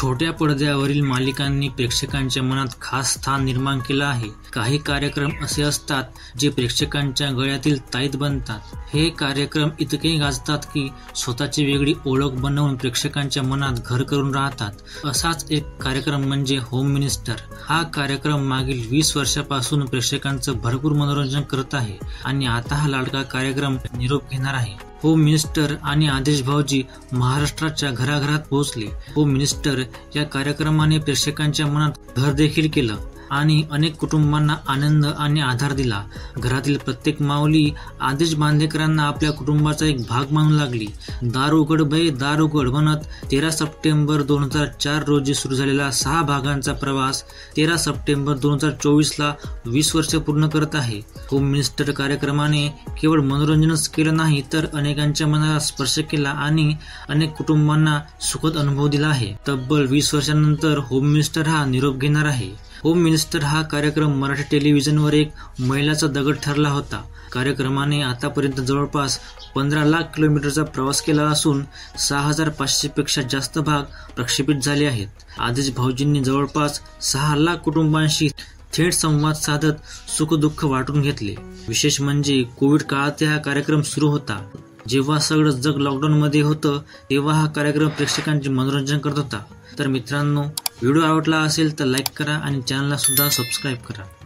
छोट्या पडद्यावरील मालिकांनी प्रेक्षकांच्या मनात खास स्थान निर्माण केलं आहे. काही कार्यक्रम असे असतात जे प्रेक्षकांच्या गळ्यातील ताईत बनतात. हे कार्यक्रम इतके गाजतात की स्वतःची वेगळी ओळख बनवून प्रेक्षकांच्या मनात घर करून राहतात. असाच एक कार्यक्रम म्हणजे होम मिनिस्टर. हा कार्यक्रम मागील 20 वर्षापासून प्रेक्षकांचं भरपूर मनोरंजन करत आहे आणि आता हा लाडका कार्यक्रम निरोप घेणार आहे. होम मिनिस्टर आणि आदेश भाऊजी महाराष्ट्राच्या घराघरात पोहोचले. होम मिनिस्टर या कार्यक्रमाने प्रेक्षकांच्या मनात घर देखील केलं आणि अनेक कुटुंबांना आनंद आणि आधार दिला. घरातील प्रत्येक माऊली आदेश बांदेकरांना आपल्या कुटुंबाचा एक भाग मानू लागली. दार उघड भय दार उघड म्हणत 13 सप्टेंबर 2004 रोजी सुरू झालेला 6 भागांचा प्रवास 13 सप्टेंबर 2024ला 20 वर्ष पूर्ण करत आहे. होम मिनिस्टर कार्यक्रमाने केवळ मनोरंजनच केलं नाही तर अनेकांच्या मनाला स्पर्श केला आणि अनेक कुटुंबांना सुखद अनुभव दिला आहे. तब्बल 20 वर्षांनंतर होम मिनिस्टर हा निरोप घेणार आहे. होम मिनिस्टर हा कार्यक्रम मराठी टेलिव्हिजनवर एक मैलाचा दगड ठरला होता. कार्यक्रमाने आतापर्यंत जवळपास 15 लाख किलोमीटरचा प्रवास केला असून 6500 पेक्षा जास्त भाग प्रक्षेपित झाले आहेत. आदेश भाऊजींनी जवळपास 6 लाख कुटुंबांशी थेट संवाद साधत सुखदुःख वाटून घेतले. विशेष म्हणजे कोविड काळात हा कार्यक्रम सुरू होता. जेव्हा सगळं जग लॉकडाऊन मध्ये होतं तेव्हा हा कार्यक्रम प्रेक्षकांचे मनोरंजन करत होता. तर मित्रांनो, व्हिडिओ आवडला असेल तर लाईक करा आणि चॅनलला सुद्धा सबस्क्राईब करा.